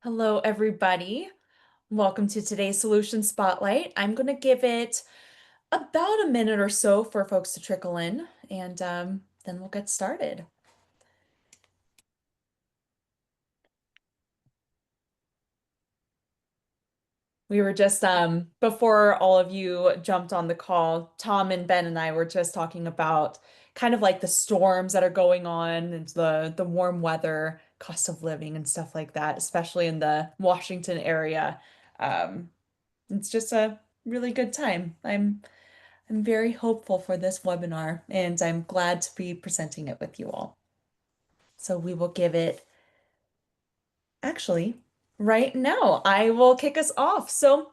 Hello, everybody. Welcome to today's Solution Spotlight. I'm going to give it about a minute or so for folks to trickle in, and then we'll get started. We were just, before all of you jumped on the call, Tom and Ben and I were just talking about kind of like the storms that are going on and the warm weather, cost of living and stuff like that, especially in the Washington area. Um, it's just a really good time. I'm very hopeful for this webinar, and I'm glad to be presenting it with you all. So we will give it, actually, right now, I will kick us off. So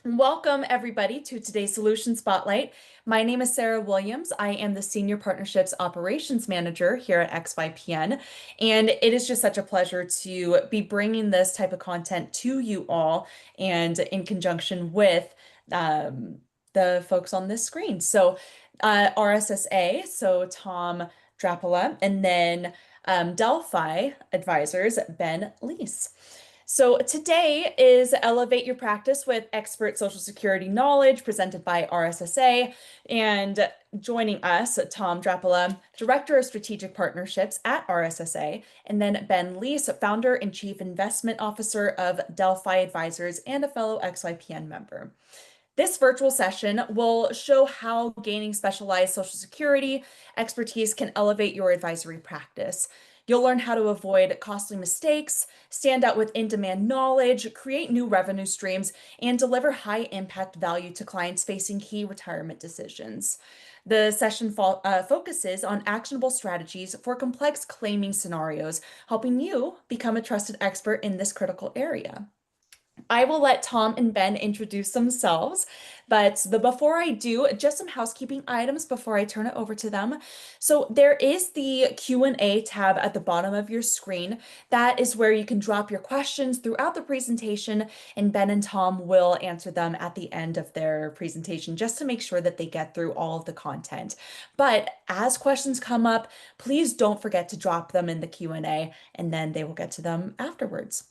welcome everybody to today's Solution Spotlight. My name is Sarah Williams. I am the Senior Partnerships Operations Manager here at XYPN, and it is just such a pleasure to be bringing this type of content to you all and in conjunction with the folks on this screen. So RSSA, so Tom Drapala, and then Delphi advisors, Ben Leese. So today is Elevate Your Practice with Expert Social Security Knowledge presented by RSSA. And joining us, Tom Drapala, Director of Strategic Partnerships at RSSA, and then Ben Leese, Founder and Chief Investment Officer of Delphi Advisors and a fellow XYPN member. This virtual session will show how gaining specialized Social Security expertise can elevate your advisory practice. You'll learn how to avoid costly mistakes, stand out with in-demand knowledge, create new revenue streams, and deliver high-impact value to clients facing key retirement decisions. The session focuses on actionable strategies for complex claiming scenarios, helping you become a trusted expert in this critical area. I will let Tom and Ben introduce themselves, but before I do, just some housekeeping items before I turn it over to them. So there is the Q&A tab at the bottom of your screen. That is where you can drop your questions throughout the presentation, and Ben and Tom will answer them at the end of their presentation just to make sure that they get through all of the content. But as questions come up, please don't forget to drop them in the Q&A, and then they will get to them afterwards.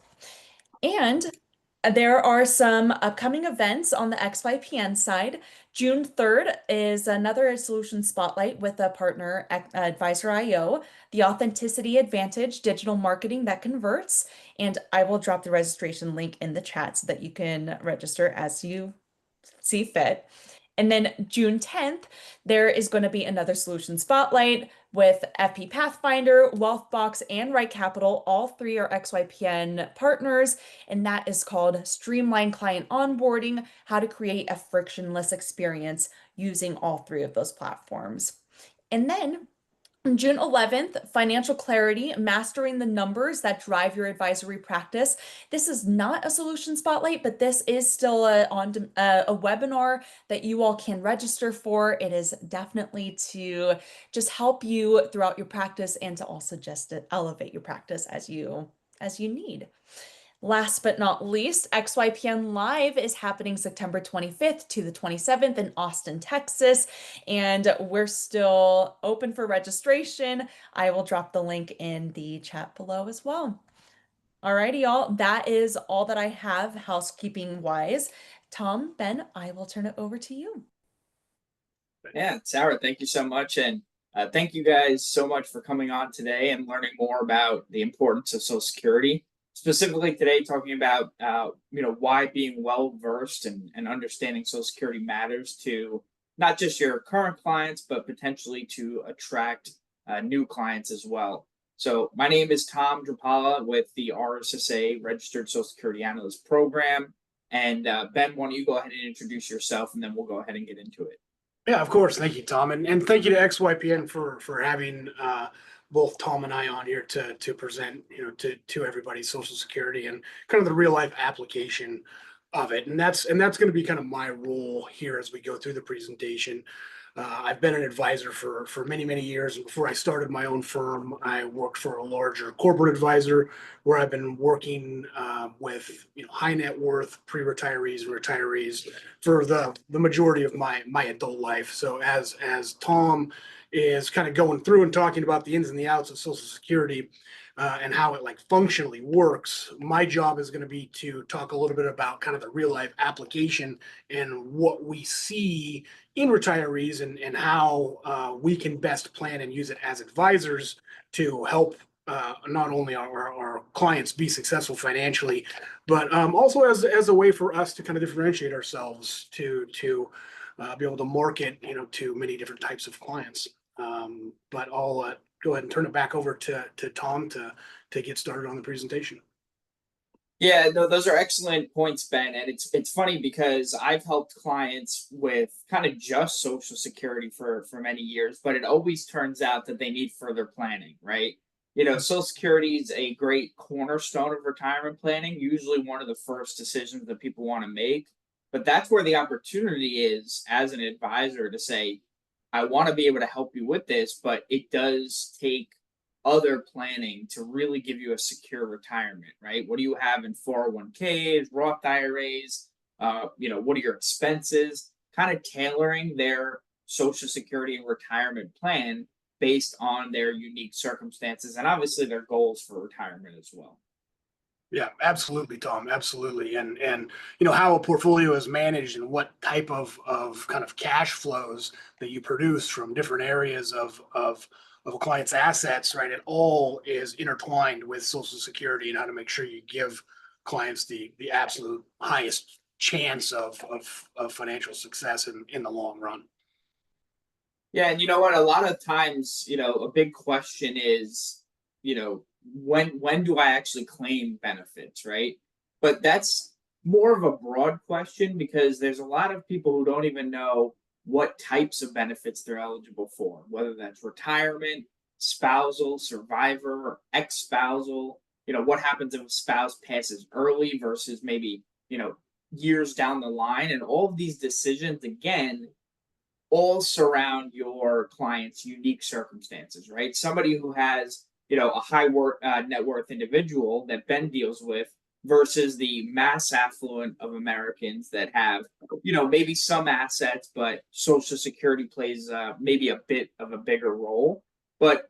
And there are some upcoming events on the XYPN side. June 3rd is another solution spotlight with a partner, Advisor IO, the Authenticity Advantage Digital Marketing That Converts. And I will drop the registration link in the chat so that you can register as you see fit. And then June 10th, there is going to be another solution spotlight with FP Pathfinder, Wealthbox, and Right Capital. All three are XYPN partners, and that is called Streamline Client Onboarding, How to Create a Frictionless Experience using all three of those platforms. And then on June 11th, Financial Clarity, Mastering the Numbers That Drive Your Advisory Practice. This is not a solution spotlight, but this is still a webinar that you all can register for. It is definitely to just help you throughout your practice and to also just elevate your practice as you need. Last but not least, XYPN Live is happening September 25th to the 27th in Austin, Texas, and we're still open for registration. I will drop the link in the chat below as well. Alrighty, y'all, that is all that I have housekeeping wise. Tom, Ben, I will turn it over to you. Yeah, Sarah, thank you so much. And thank you guys so much for coming on today and learning more about the importance of Social Security. Specifically today, talking about why being well versed and understanding Social Security matters to not just your current clients, but potentially to attract new clients as well. So my name is Tom Drapala with the RSSA Registered Social Security Analyst Program. And Ben, why don't you go ahead and introduce yourself, and then we'll go ahead and get into it. Yeah, of course. Thank you, Tom. And thank you to XYPN for having both Tom and I on here to present, to everybody Social Security and kind of the real life application of it. And that's going to be kind of my role here as we go through the presentation. I've been an advisor for many, many years. And before I started my own firm, I worked for a larger corporate advisor where I've been working with high net worth pre-retirees and retirees for the majority of my adult life. So as Tom is kind of going through and talking about the ins and the outs of Social Security and how it like functionally works. My job is going to be to talk a little bit about kind of the real life application and what we see in retirees and how we can best plan and use it as advisors to help not only our clients be successful financially, but also as a way for us to kind of differentiate ourselves to be able to market, to many different types of clients. But I'll go ahead and turn it back over to Tom to get started on the presentation. Yeah, no, those are excellent points, Ben. And it's funny because I've helped clients with kind of just Social Security for many years, but it always turns out that they need further planning, right? Social Security is a great cornerstone of retirement planning, usually one of the first decisions that people want to make. But that's where the opportunity is as an advisor to say, I want to be able to help you with this, but it does take other planning to really give you a secure retirement, right? What do you have in 401ks, Roth IRAs? What are your expenses? Kind of tailoring their Social Security and retirement plan based on their unique circumstances and obviously their goals for retirement as well. Yeah, absolutely, Tom. Absolutely. And how a portfolio is managed and what type of kind of cash flows that you produce from different areas of a client's assets, right? It all is intertwined with Social Security and how to make sure you give clients the absolute highest chance of financial success in the long run. Yeah, and you know what? A lot of times, a big question is, when do I actually claim benefits, right? But that's more of a broad question because there's a lot of people who don't even know what types of benefits they're eligible for, whether that's retirement, spousal, survivor, or ex-spousal. What happens if a spouse passes early versus maybe, years down the line, and all of these decisions again all surround your client's unique circumstances, right? Somebody who has, a high net worth individual that Ben deals with versus the mass affluent of Americans that have, maybe some assets, but Social Security plays maybe a bit of a bigger role. But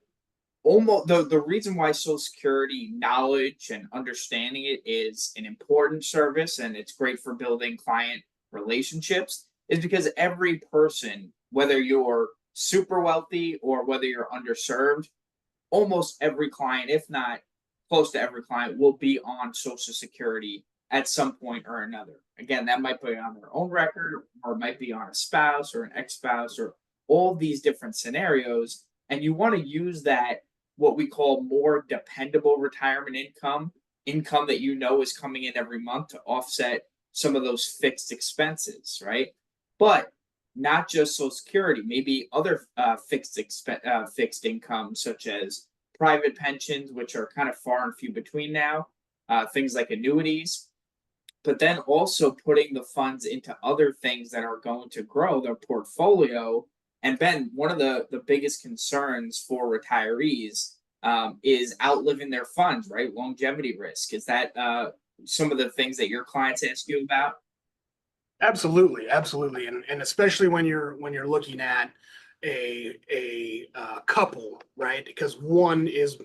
almost the reason why Social Security knowledge and understanding it is an important service and it's great for building client relationships is because every person, whether you're super wealthy or whether you're underserved, almost every client, if not close to every client, will be on Social Security at some point or another. Again, that might be on their own record, or it might be on a spouse or an ex-spouse, or all these different scenarios. And you want to use that, what we call more dependable retirement income that is coming in every month to offset some of those fixed expenses, right? But not just Social Security, maybe other fixed income, such as private pensions, which are kind of far and few between now, things like annuities, but then also putting the funds into other things that are going to grow their portfolio. And Ben, one of the biggest concerns for retirees is outliving their funds, right? Longevity risk. Is that some of the things that your clients ask you about? Absolutely, absolutely, and especially when you're looking at a couple, right? Because one is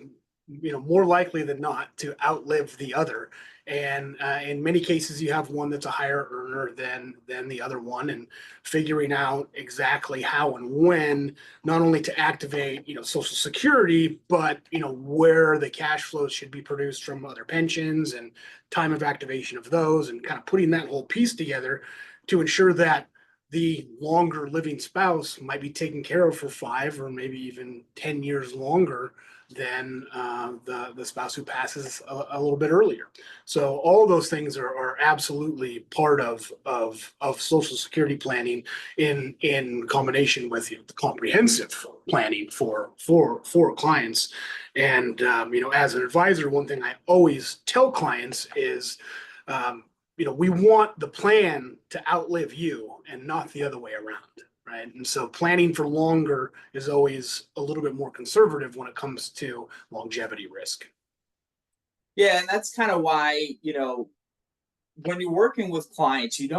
more likely than not to outlive the other, and in many cases you have one that's a higher earner than the other one, and figuring out exactly how and when not only to activate Social Security, but where the cash flows should be produced from other pensions and time of activation of those, and kind of putting that whole piece together to ensure that the longer living spouse might be taken care of for 5 or maybe even 10 years longer than the spouse who passes a little bit earlier. So all of those things are absolutely part of Social Security planning in combination with the comprehensive planning for clients. And as an advisor, one thing I always tell clients is we want the plan to outlive you and not the other way around, right? And so planning for longer is always a little bit more conservative when it comes to longevity risk. Yeah, and that's kind of why, when you're working with clients, you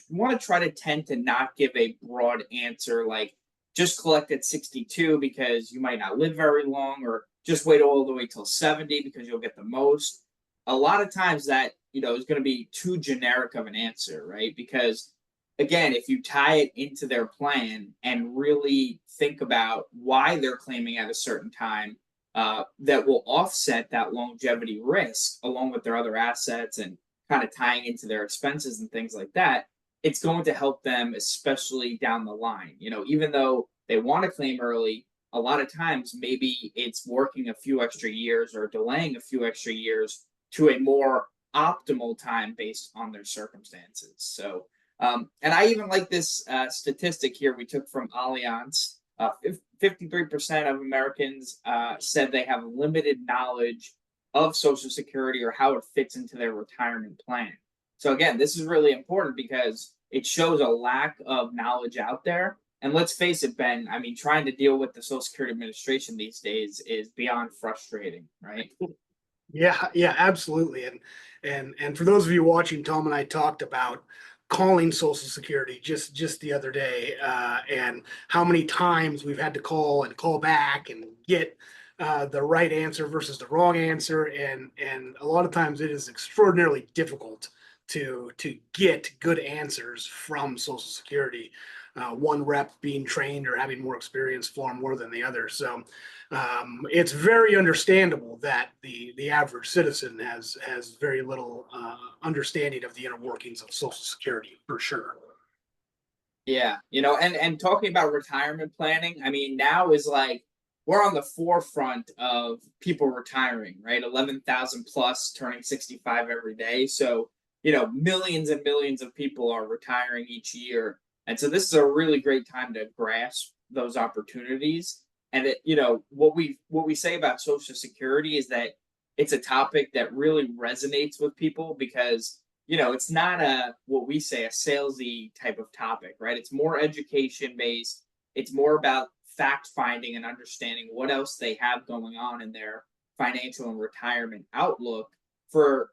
want to try to tend to not give a broad answer like just collect at 62 because you might not live very long, or just wait all the way till 70 because you'll get the most. A lot of times that, is going to be too generic of an answer, right? Because again, if you tie it into their plan and really think about why they're claiming at a certain time, that will offset that longevity risk along with their other assets and kind of tying into their expenses and things like that, it's going to help them, especially down the line. Even though they want to claim early, a lot of times maybe it's working a few extra years or delaying a few extra years to a more optimal time based on their circumstances. So, and I even like this statistic here we took from Allianz. 53% of Americans said they have limited knowledge of Social Security or how it fits into their retirement plan. So again, this is really important because it shows a lack of knowledge out there. And let's face it, Ben, I mean, trying to deal with the Social Security Administration these days is beyond frustrating, right? Yeah, absolutely. And for those of you watching, Tom and I talked about calling Social Security just the other day, and how many times we've had to call and call back and get the right answer versus the wrong answer, and a lot of times it is extraordinarily difficult to get good answers from Social Security. One rep being trained or having more experience far more than the other. So it's very understandable that the average citizen has very little understanding of the inner workings of Social Security, for sure. Yeah, and talking about retirement planning, I mean, now is like we're on the forefront of people retiring, right? 11,000 plus turning 65 every day. So, millions and millions of people are retiring each year. And so this is a really great time to grasp those opportunities. And what we say about Social Security is that it's a topic that really resonates with people because it's not what we say a salesy type of topic, right? It's more education based. It's more about fact finding and understanding what else they have going on in their financial and retirement outlook for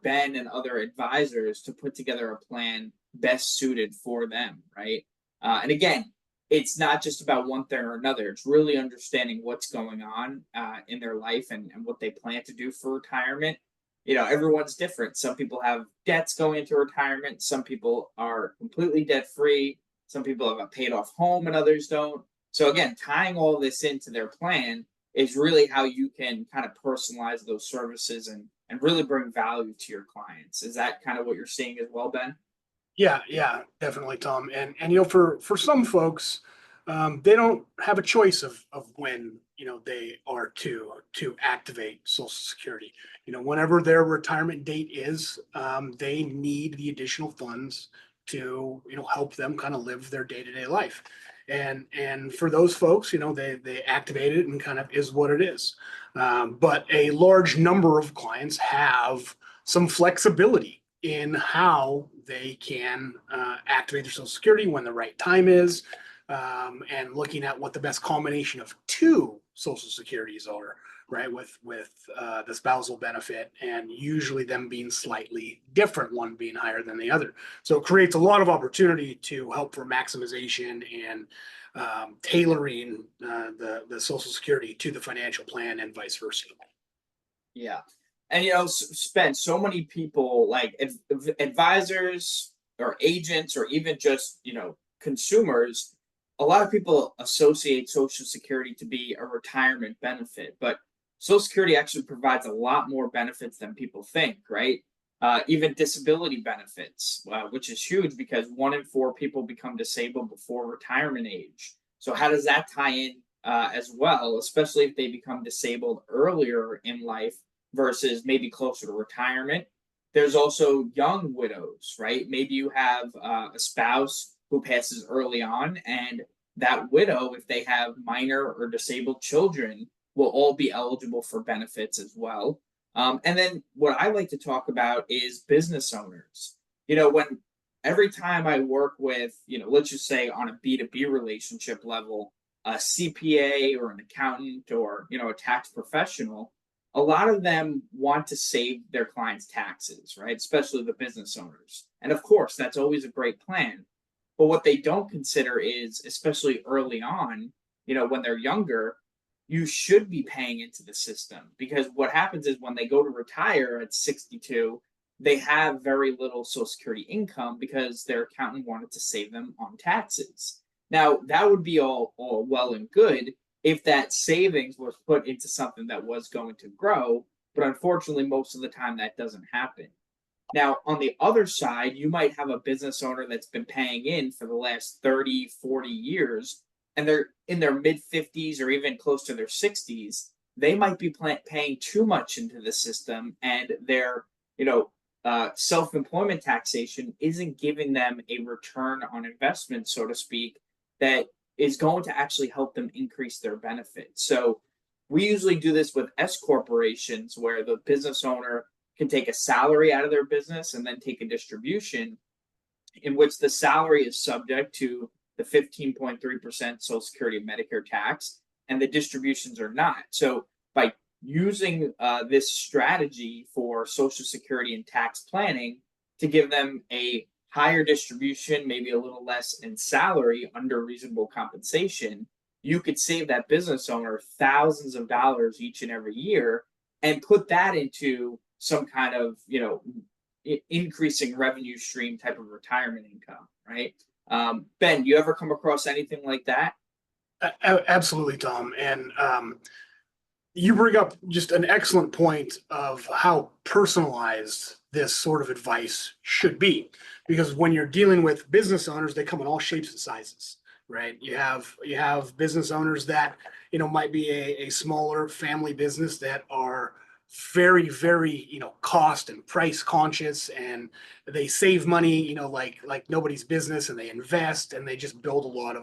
Ben and other advisors to put together a plan best suited for them, right? And again, it's not just about one thing or another. It's really understanding what's going on in their life and what they plan to do for retirement. Everyone's different. Some people have debts going into retirement. Some people are completely debt free. Some people have a paid off home and others don't. So again, tying all this into their plan is really how you can kind of personalize those services and really bring value to your clients. Is that kind of what you're seeing as well, Ben? Yeah, definitely, Tom. And for some folks, they don't have a choice of when they are to activate Social Security. Whenever their retirement date is, they need the additional funds to help them kind of live their day-to-day life. And for those folks, they activate it and kind of is what it is. But a large number of clients have some flexibility in how they can activate their Social Security when the right time is, and looking at what the best combination of two Social Securities are, right? With the spousal benefit, and usually them being slightly different, one being higher than the other. So it creates a lot of opportunity to help for maximization and tailoring the Social Security to the financial plan and vice versa. Yeah. And spend so many people like advisors or agents or even just consumers. A lot of people associate Social Security to be a retirement benefit, but Social Security actually provides a lot more benefits than people think, right? Even disability benefits, which is huge because 1 in 4 people become disabled before retirement age. So how does that tie in as well, especially if they become disabled earlier in life versus maybe closer to retirement? There's also young widows, right? Maybe you have a spouse who passes early on, and that widow, if they have minor or disabled children, will all be eligible for benefits as well. And then what I like to talk about is business owners. When every time I work with, let's just say on a B2B relationship level, a CPA or an accountant or, a tax professional, a lot of them want to save their clients' taxes, right? Especially the business owners. And of course, that's always a great plan. But what they don't consider is, especially early on, when they're younger, you should be paying into the system, because what happens is when they go to retire at 62, they have very little Social Security income because their accountant wanted to save them on taxes. Now, that would be all well and good if that savings was put into something that was going to grow, but unfortunately, most of the time that doesn't happen. Now, on the other side, you might have a business owner that's been paying in for the last 30, 40 years, and they're in their mid 50s or even close to their 60s. They might be paying too much into the system, and their, self-employment taxation isn't giving them a return on investment, so to speak, that is going to actually help them increase their benefits. So we usually do this with S corporations, where the business owner can take a salary out of their business and then take a distribution, in which the salary is subject to the 15.3% Social Security and Medicare tax, and the distributions are not. So by using this strategy for Social Security and tax planning to give them a higher distribution, maybe a little less in salary under reasonable compensation, you could save that business owner thousands of dollars each and every year and put that into some kind of, increasing revenue stream type of retirement income, right? Ben, you ever come across anything like that? Absolutely, Tom. And you bring up just an excellent point of how personalized this sort of advice should be. Because when you're dealing with business owners, they come in all shapes and sizes, right? You have business owners that, might be a smaller family business that are very, very, cost and price conscious, and they save money, like nobody's business, and they invest, and they just build a lot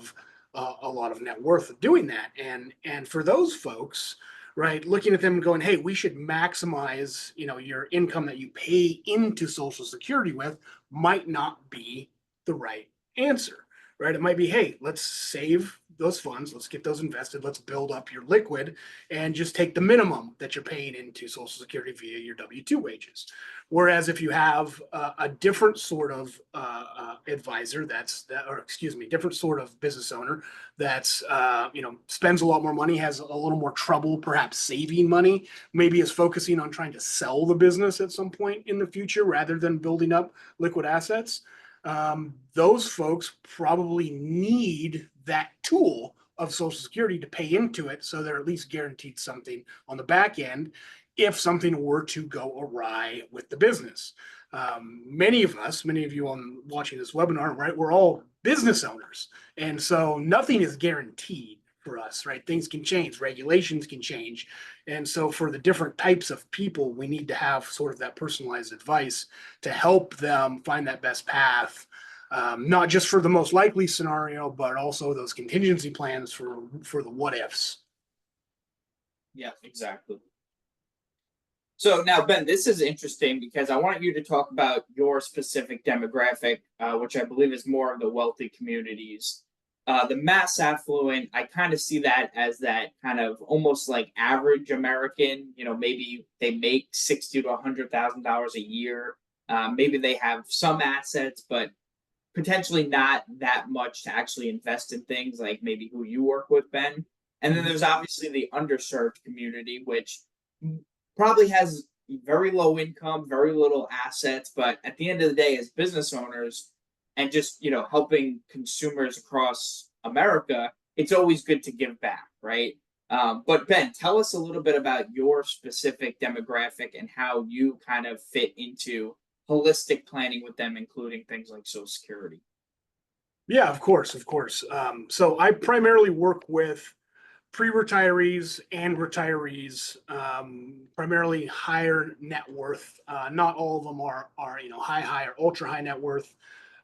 of net worth of doing that. And for those folks, right, looking at them and going, hey, we should maximize, your income that you pay into Social Security with, might not be the right answer, right? It might be, hey, let's save those funds, let's get those invested, let's build up your liquid, and just take the minimum that you're paying into Social Security via your W-2 wages. Whereas if you have a different sort of advisor, different sort of business owner that's spends a lot more money, has a little more trouble perhaps saving money, maybe is focusing on trying to sell the business at some point in the future rather than building up liquid assets. Those folks probably need that tool of Social Security to pay into it, so they're at least guaranteed something on the back end if something were to go awry with the business. Many of you on watching this webinar, right, we're all business owners, and so nothing is guaranteed for us, right? Things can change, regulations can change, and so for the different types of people, we need to have sort of that personalized advice to help them find that best path. Not just for the most likely scenario, but also those contingency plans for the what ifs. Yeah, exactly. So now, Ben, this is interesting because I want you to talk about your specific demographic, which I believe is more of the wealthy communities. The mass affluent, I kind of see that as that kind of almost like average American. Maybe they make $60,000 to $100,000 a year. Maybe they have some assets, but potentially not that much to actually invest in things like maybe who you work with, Ben. And then there's obviously the underserved community, which probably has very low income, very little assets, but at the end of the day, as business owners and just helping consumers across America, it's always good to give back, right? But Ben, tell us a little bit about your specific demographic and how you kind of fit into holistic planning with them, including things like Social Security. Yeah, of course. So I primarily work with pre-retirees and retirees, primarily higher net worth. Not all of them are high or ultra high net worth,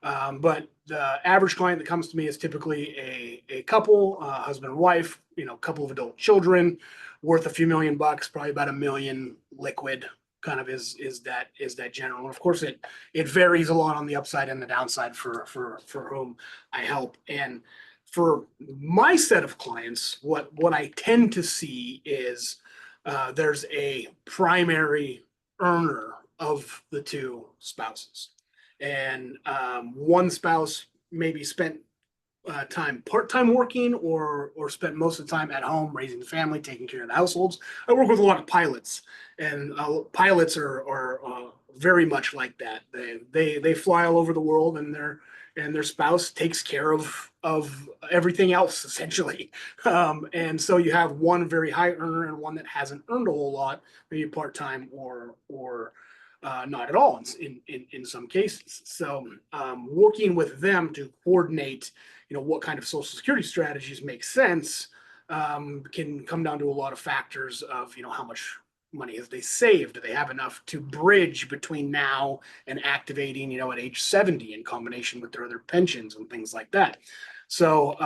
but the average client that comes to me is typically a couple, husband and wife, couple of adult children, worth a few $1 million, probably about $1 million liquid. Kind of is that general, and of course it varies a lot on the upside and the downside for whom I help. And for my set of clients, what I tend to see is there's a primary earner of the two spouses, and one spouse maybe spent time part-time working or spent most of the time at home raising the family, taking care of the households. I work with a lot of pilots, and pilots are very much like that. They fly all over the world, and their spouse takes care of everything else essentially. And so you have one very high earner and one that hasn't earned a whole lot, maybe part-time or not at all in some cases. So working with them to coordinate, what kind of Social Security strategies make sense can come down to a lot of factors of, how much money have they saved? Do they have enough to bridge between now and activating, at age 70 in combination with their other pensions and things like that? So,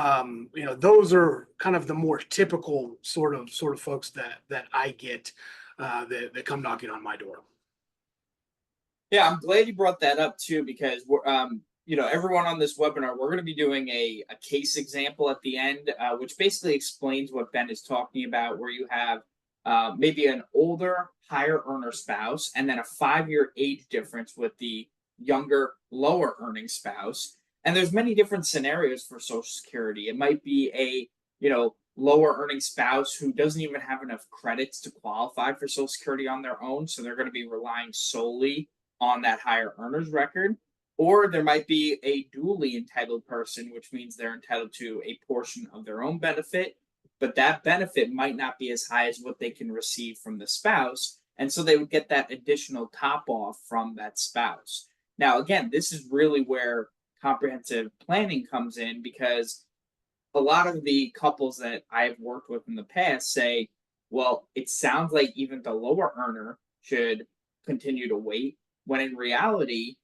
those are kind of the more typical sort of folks that I get that come knocking on my door. Yeah, I'm glad you brought that up too, because we're, everyone on this webinar, we're going to be doing a case example at the end, which basically explains what Ben is talking about, where you have maybe an older, higher earner spouse, and then a 5-year age difference with the younger, lower earning spouse. And there's many different scenarios for Social Security. It might be a, lower earning spouse who doesn't even have enough credits to qualify for Social Security on their own. So they're going to be relying solely on that higher earner's record. Or there might be a dually entitled person, which means they're entitled to a portion of their own benefit, but that benefit might not be as high as what they can receive from the spouse. And so they would get that additional top off from that spouse. Now, again, this is really where comprehensive planning comes in, because a lot of the couples that I've worked with in the past say, well, it sounds like even the lower earner should continue to wait, when in reality,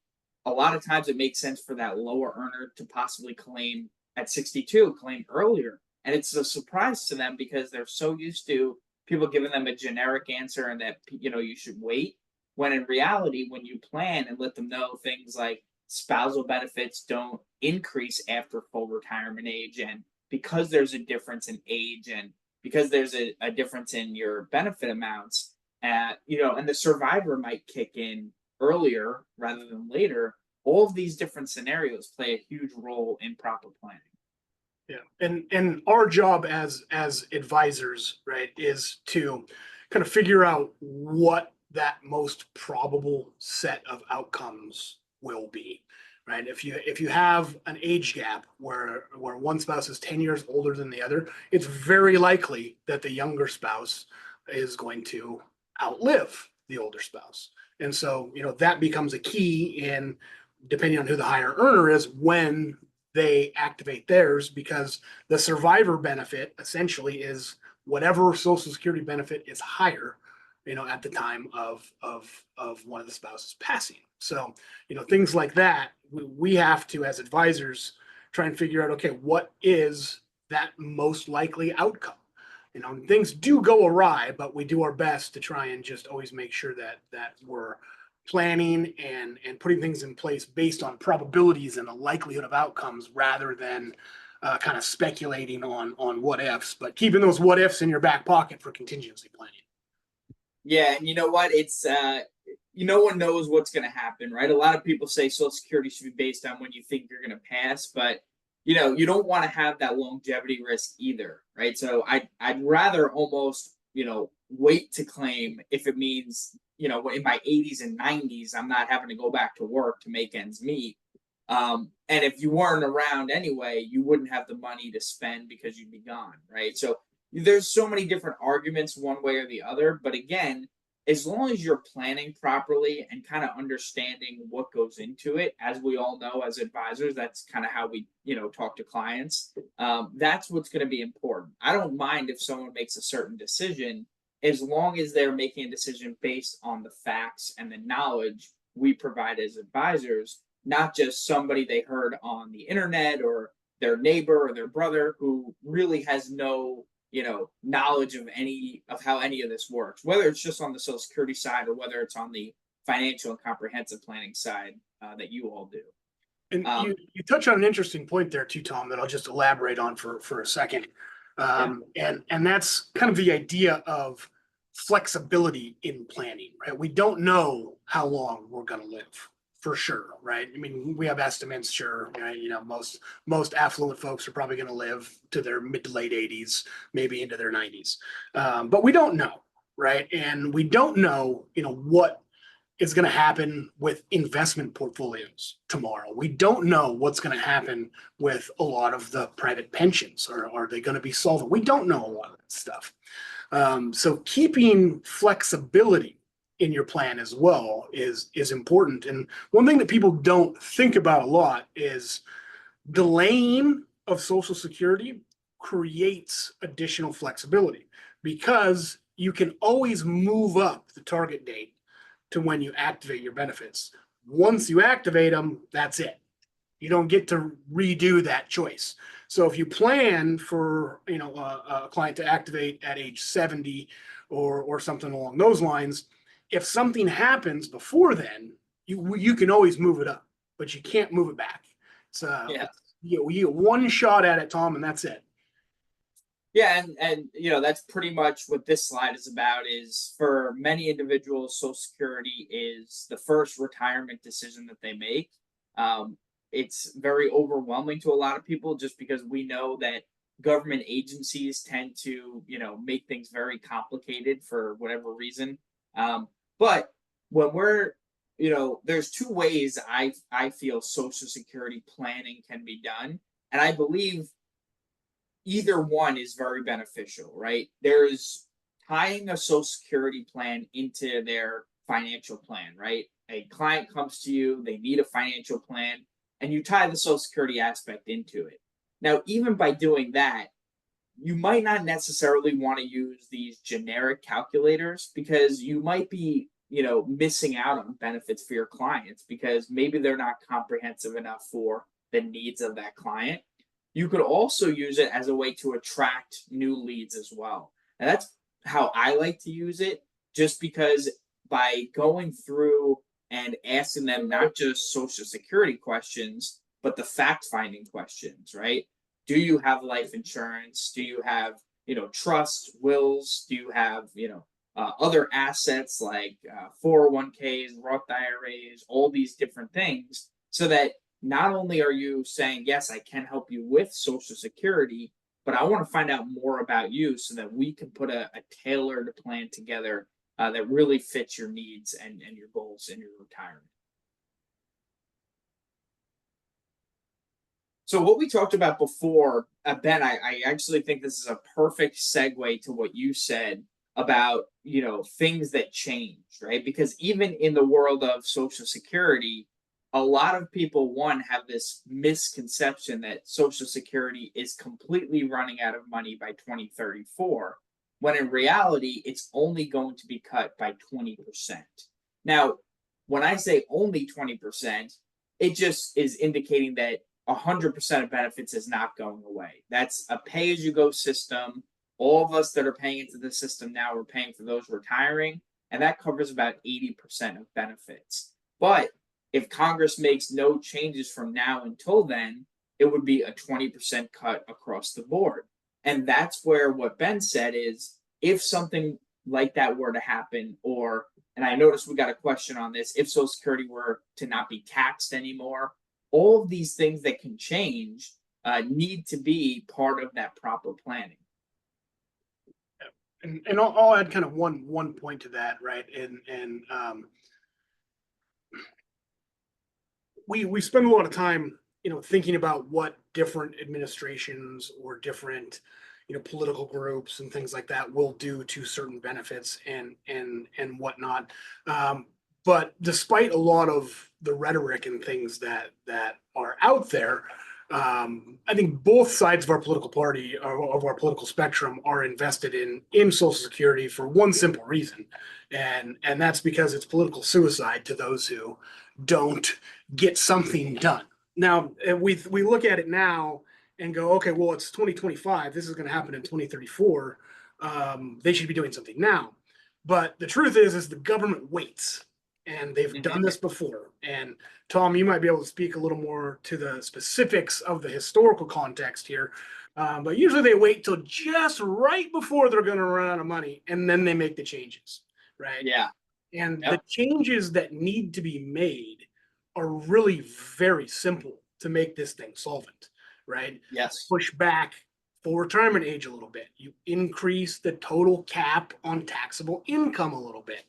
a lot of times it makes sense for that lower earner to possibly claim at 62, claim earlier. And it's a surprise to them because they're so used to people giving them a generic answer and that, you should wait. When in reality, when you plan and let them know things like spousal benefits don't increase after full retirement age, and because there's a difference in age and because there's a difference in your benefit amounts, and the survivor might kick in earlier rather than later, all of these different scenarios play a huge role in proper planning. Yeah, and our job as advisors, right, is to kind of figure out what that most probable set of outcomes will be, right? If you have an age gap where one spouse is 10 years older than the other, it's very likely that the younger spouse is going to outlive the older spouse. And so, that becomes a key in, depending on who the higher earner is, when they activate theirs, because the survivor benefit essentially is whatever Social Security benefit is higher, at the time of one of the spouses passing. So, things like that, we have to, as advisors, try and figure out, okay, what is that most likely outcome? Things do go awry, but we do our best to try and just always make sure that we're planning and putting things in place based on probabilities and the likelihood of outcomes, rather than kind of speculating on what ifs, but keeping those what ifs in your back pocket for contingency planning. Yeah, and you know what? It's no one knows what's going to happen, right? A lot of people say Social Security should be based on when you think you're going to pass, but you don't want to have that longevity risk either, right? So I'd rather almost wait to claim if it means in my 80s and 90s I'm not having to go back to work to make ends meet. And if you weren't around anyway, you wouldn't have the money to spend because you'd be gone, right? So there's so many different arguments one way or the other, but again, as long as you're planning properly and kind of understanding what goes into it, as we all know as advisors, that's kind of how we, talk to clients. That's what's going to be important. I don't mind if someone makes a certain decision, as long as they're making a decision based on the facts and the knowledge we provide as advisors, not just somebody they heard on the internet or their neighbor or their brother who really has no knowledge of how any of this works, whether it's just on the Social Security side or whether it's on the financial and comprehensive planning side that you all do. And you touch on an interesting point there too, Tom, that I'll just elaborate on for a second. And that's kind of the idea of flexibility in planning, right? We don't know how long we're going to live. for sure, right? I mean, we have estimates, sure, right? You know, most affluent folks are probably going to live to their mid to late 80s, maybe into their 90s. But we don't know, right? And we don't know, you know, what is going to happen with investment portfolios tomorrow. We don't know what's going to happen with a lot of the private pensions. Or are they going to be solvent? We don't know a lot of that stuff. So keeping flexibility in your plan as well is important. And one thing that people don't think about a lot is delaying of Social Security creates additional flexibility because you can always move up the target date to when you activate your benefits. Once you activate them, that's it. You don't get to redo that choice. So if you plan for, you know, a client to activate at age 70 or something along those lines, if something happens before then, you can always move it up, but you can't move it back. So Yeah. you get one shot at it, Tom, and that's it. Yeah, and you know, that's pretty much what this slide is about. Is for many individuals, Social Security is the first retirement decision that they make. It's very overwhelming to a lot of people just because we know that government agencies tend to, you know, make things very complicated for whatever reason. But when we're, you know, there's two ways I feel Social Security planning can be done, and I believe either one is very beneficial, right? There's tying a Social Security plan into their financial plan, right? A client comes to you, they need a financial plan, and you tie the Social Security aspect into it. Now, even by doing that, you might not necessarily want to use these generic calculators because you might be, you know, missing out on benefits for your clients because maybe they're not comprehensive enough for the needs of that client. You could also use it as a way to attract new leads as well. And that's how I like to use it, just because by going through and asking them not just Social Security questions, but the fact finding questions, right? Do you have life insurance? Do you have, you know, trust, wills? Do you have, you know, other assets like 401ks, Roth IRAs, all these different things, so that not only are you saying, yes, I can help you with Social Security, but I want to find out more about you so that we can put a tailored plan together that really fits your needs and your goals in your retirement. So what we talked about before, Ben, I actually think this is a perfect segue to what you said about, you know, things that change, right? Because even in the world of Social Security, a lot of people, one, have this misconception that Social Security is completely running out of money by 2034, when in reality, it's only going to be cut by 20%. Now, when I say only 20%, it just is indicating that 100% of benefits is not going away. That's a pay-as-you-go system. All of us that are paying into the system now, we're paying for those retiring, and that covers about 80% of benefits. But if Congress makes no changes from now until then, it would be a 20% cut across the board. And that's where what Ben said is, if something like that were to happen, or, and I noticed we got a question on this, if Social Security were to not be taxed anymore, all of these things that can change need to be part of that proper planning. And I'll add kind of one point to that, right? And we spend a lot of time, you know, thinking about what different administrations or different, you know, political groups and things like that will do to certain benefits and whatnot. But despite a lot of the rhetoric and things that are out there, I think both sides of our political party, of our political spectrum, are invested in Social Security for one simple reason, and that's because it's political suicide to those who don't get something done. Now, we look at it now and go, okay, well, it's 2025. This is going to happen in 2034. They should be doing something now. But the truth is the government waits. And they've done this before. And Tom, you might be able to speak a little more to the specifics of the historical context here. But usually they wait till just right before they're going to run out of money, and then they make the changes, right? Yeah. And the changes that need to be made are really very simple to make this thing solvent, right? Yes. Push back full retirement age a little bit. You increase the total cap on taxable income a little bit.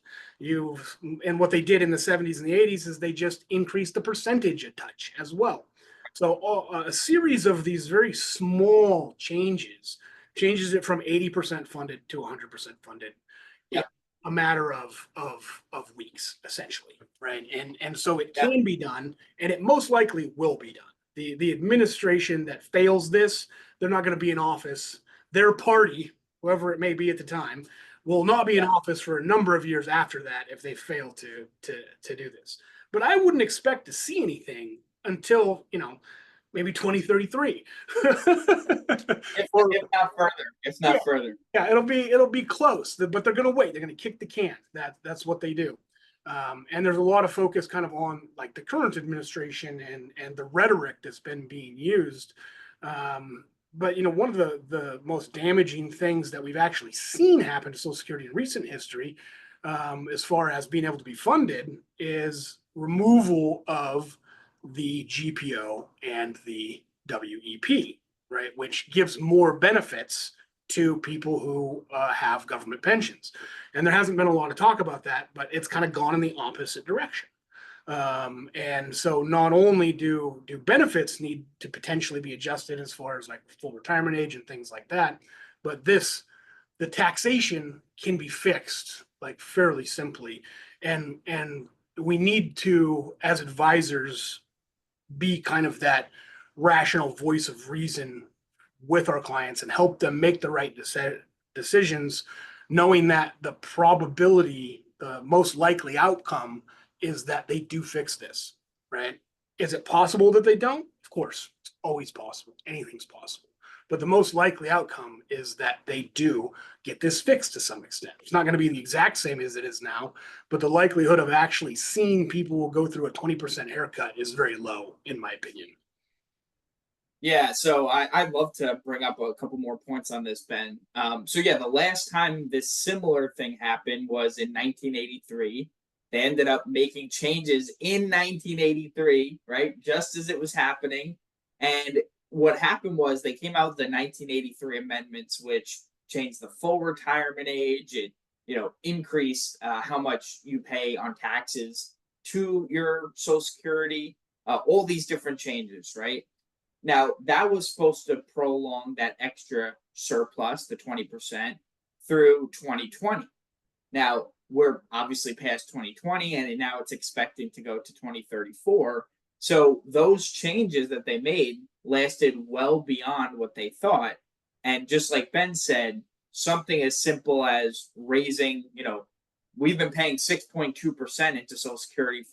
And what they did in the 70s and the 80s is they just increased the percentage a touch as well. So a series of these very small changes it from 80% funded to 100% funded. Yep. A matter of weeks, essentially, right? And so it Yep. can be done, and it most likely will be done. The administration that fails this, they're not going to be in office. Their party, whoever it may be at the time, will not be in office for a number of years after that if they fail to do this. But I wouldn't expect to see anything until, maybe 2033. If not further, if not further. Yeah, it'll be close, but they're going to wait. They're going to kick the can. That's what they do. And there's a lot of focus kind of on like the current administration and the rhetoric that's been being used. But one of the most damaging things that we've actually seen happen to Social Security in recent history, as far as being able to be funded, is removal of the GPO and the WEP, right? Which gives more benefits to people who have government pensions. And there hasn't been a lot of talk about that, but it's kind of gone in the opposite direction. And so not only do benefits need to potentially be adjusted as far as like full retirement age and things like that, but the taxation can be fixed like fairly simply. And we need to, as advisors, be kind of that rational voice of reason with our clients and help them make the right decisions, knowing that the probability, the most likely outcome is that they do fix this, right? Is it possible that they don't? Of course, it's always possible. Anything's possible. But the most likely outcome is that they do get this fixed to some extent. It's not going to be the exact same as it is now, but the likelihood of actually seeing people go through a 20% haircut is very low, in my opinion. Yeah, so I'd love to bring up a couple more points on this, Ben. The last time this similar thing happened was in 1983. They ended up making changes in 1983, right? Just as it was happening. And what happened was they came out with the 1983 amendments, which changed the full retirement age. It, increased how much you pay on taxes to your Social Security, all these different changes, right? Now, that was supposed to prolong that extra surplus, the 20%, through 2020. Now, we're obviously past 2020, and now it's expecting to go to 2034. So those changes that they made lasted well beyond what they thought. And just like Ben said, something as simple as raising, we've been paying 6.2% into Social Security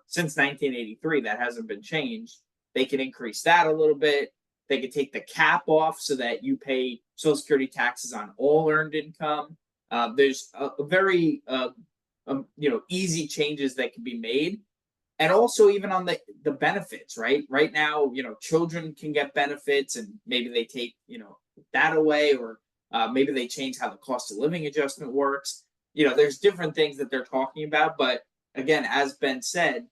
since 1983. That hasn't been changed. They can increase that a little bit. They can take the cap off so that you pay Social Security taxes on all earned income. There's a very easy changes that can be made, and also even on the benefits. Right now, children can get benefits, and maybe they take that away, or maybe they change how the cost of living adjustment works. There's different things that they're talking about, but again, as Ben said,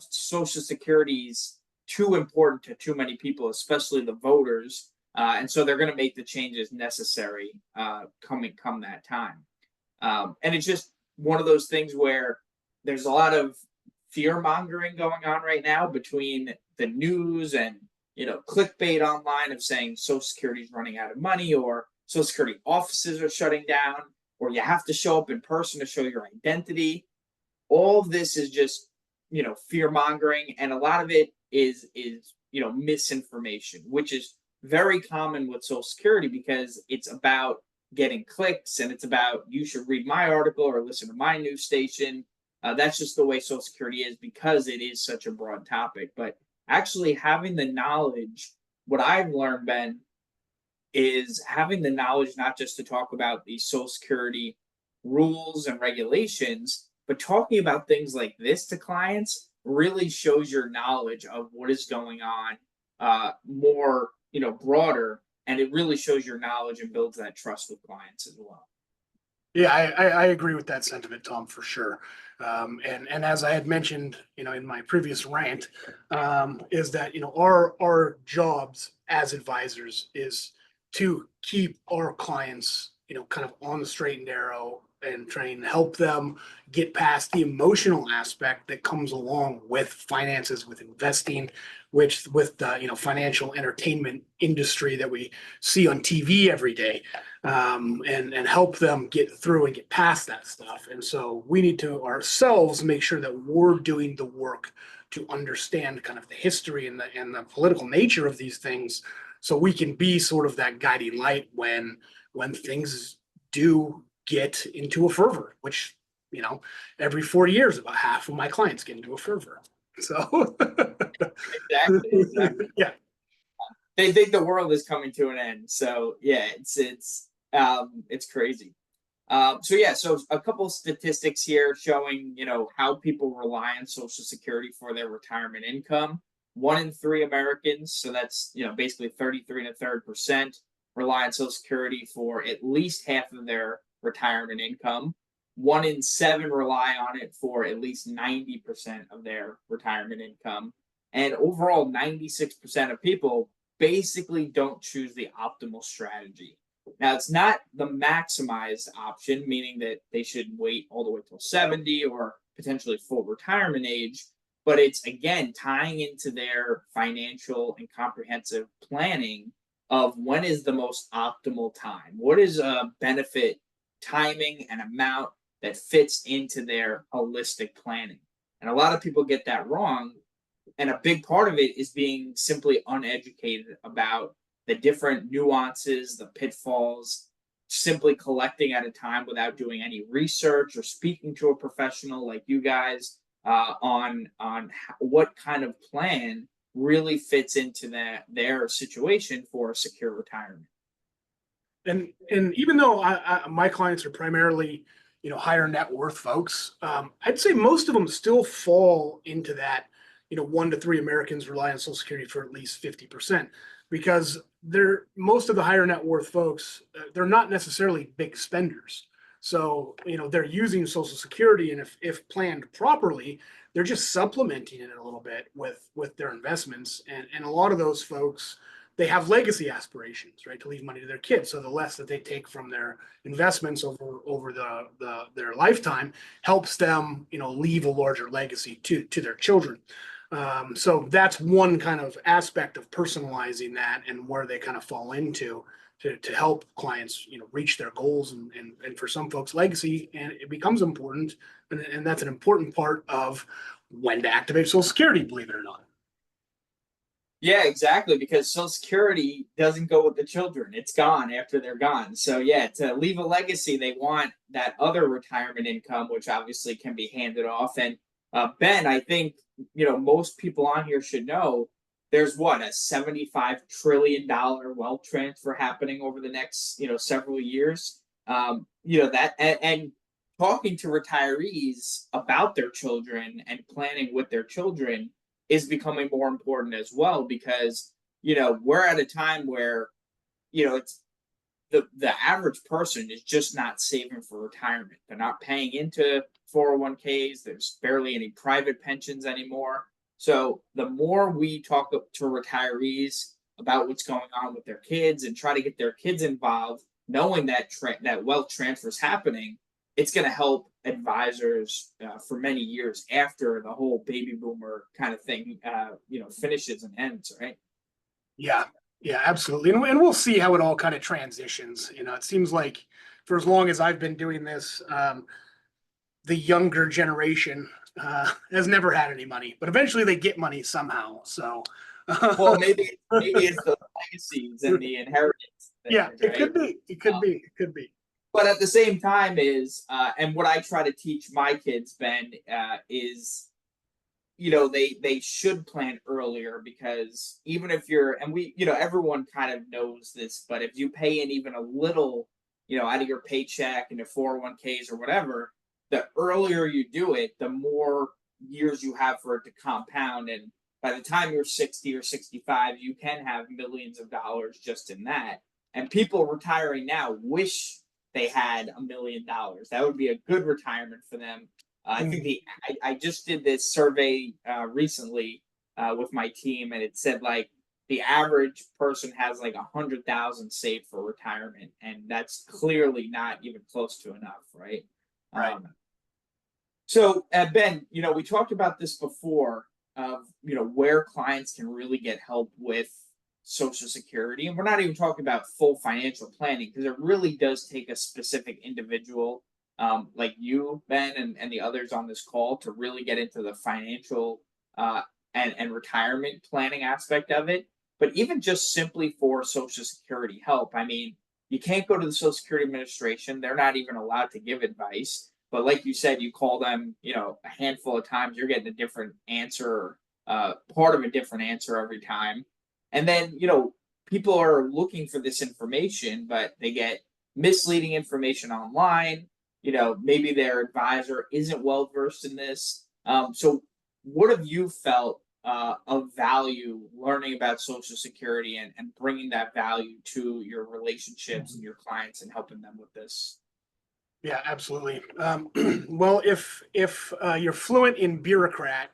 Social Security's too important to too many people, especially the voters. And so they're going to make the changes necessary come that time. And it's just one of those things where there's a lot of fear mongering going on right now between the news and, clickbait online of saying Social Security is running out of money, or Social Security offices are shutting down, or you have to show up in person to show your identity. All of this is just, fear mongering. And a lot of it is misinformation, which is very common with Social Security because it's about getting clicks, and it's about you should read my article or listen to my news station. That's just the way Social Security is because it is such a broad topic. But actually having the knowledge, what I've learned, Ben, is having the knowledge not just to talk about these Social Security rules and regulations, but talking about things like this to clients really shows your knowledge of what is going on more, broader, and it really shows your knowledge and builds that trust with clients as well. Yeah, I agree with that sentiment, Tom, for sure. And as I had mentioned, in my previous rant, is that our jobs as advisors is to keep our clients, kind of on the straight and narrow, and try and help them get past the emotional aspect that comes along with finances, with investing, which with the financial entertainment industry that we see on TV every day, and help them get through and get past that stuff. And so we need to ourselves make sure that we're doing the work to understand kind of the history and the political nature of these things, so we can be sort of that guiding light when things do get into a fervor, which every 4 years about half of my clients get into a fervor. So Exactly. yeah. They think the world is coming to an end. So yeah, it's crazy. So a couple of statistics here showing how people rely on Social Security for their retirement income. 1 in 3 Americans, so that's basically 33 1/3%, rely on Social Security for at least half of their retirement income. 1 in 7 rely on it for at least 90% of their retirement income. And overall, 96% of people basically don't choose the optimal strategy. Now, it's not the maximized option, meaning that they should wait all the way till 70 or potentially full retirement age, but it's again tying into their financial and comprehensive planning of when is the most optimal time. What is a benefit timing and amount that fits into their holistic planning? And a lot of people get that wrong. And a big part of it is being simply uneducated about the different nuances, the pitfalls, simply collecting at a time without doing any research or speaking to a professional like you guys on what kind of plan really fits into their situation for a secure retirement. And even though my clients are primarily higher net worth folks, I'd say most of them still fall into that 1 to 3 Americans rely on Social Security for at least 50%, because most of the higher net worth folks, they're not necessarily big spenders. So they're using Social Security, and if planned properly, they're just supplementing it a little bit with their investments. And a lot of those folks, they have legacy aspirations, right, to leave money to their kids. So the less that they take from their investments over their lifetime helps them leave a larger legacy to their children. So that's one kind of aspect of personalizing that, and where they kind of fall into to help clients reach their goals. And for some folks, legacy, and it becomes important, and that's an important part of when to activate Social Security, believe it or not. Yeah, exactly. Because Social Security doesn't go with the children; it's gone after they're gone. So yeah, to leave a legacy, they want that other retirement income, which obviously can be handed off. And Ben, I think most people on here should know there's what, a $75 trillion wealth transfer happening over the next several years. That and talking to retirees about their children and planning with their children is becoming more important as well, because we're at a time where it's the average person is just not saving for retirement. They're not paying into 401ks. There's barely any private pensions anymore. So the more we talk to retirees about what's going on with their kids and try to get their kids involved, knowing that that wealth transfer is happening, it's going to help advisors for many years after the whole baby boomer kind of thing finishes and ends, right? Yeah, yeah, absolutely. And we'll see how it all kind of transitions. It seems like for as long as I've been doing this, the younger generation has never had any money, but eventually they get money somehow. So, Well, maybe it's the legacies and the inheritance yeah, things, it right? could be. It could be. It could be. But at the same time is and what I try to teach my kids, Ben, is they should plan earlier, because even if you're, and we everyone kind of knows this, but if you pay in even a little out of your paycheck into 401ks or whatever, the earlier you do it, the more years you have for it to compound. And by the time you're 60 or 65, you can have millions of dollars just in that. And people retiring now wish they had $1 million. That would be a good retirement for them. I think I just did this survey recently with my team, and it said like the average person has like 100,000 saved for retirement, and that's clearly not even close to enough, right? Right. So Ben, we talked about this before of where clients can really get help with Social Security, and we're not even talking about full financial planning because it really does take a specific individual like you, Ben, and the others on this call to really get into the financial and retirement planning aspect of it. But even just simply for Social Security help, I mean, you can't go to the Social Security Administration. They're not even allowed to give advice. But like you said, you call them, a handful of times, you're getting a different answer, part of a different answer every time. And then, people are looking for this information, but they get misleading information online. Maybe their advisor isn't well versed in this. So what have you felt of value learning about Social Security and bringing that value to your relationships and your clients and helping them with this? Yeah, absolutely. Well, if you're fluent in bureaucrat,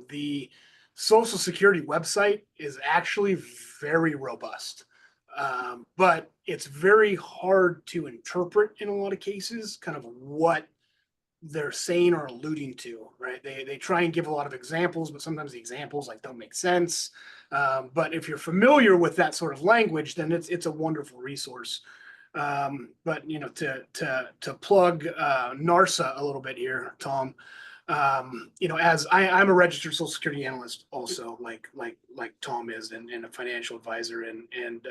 the Social Security website is actually very robust, but it's very hard to interpret in a lot of cases, kind of what they're saying or alluding to, right? They try and give a lot of examples, but sometimes the examples like don't make sense. But if you're familiar with that sort of language, then it's a wonderful resource. But to plug NARSA a little bit here, Tom. As I'm a registered Social Security analyst, also like Tom is, and a financial advisor, and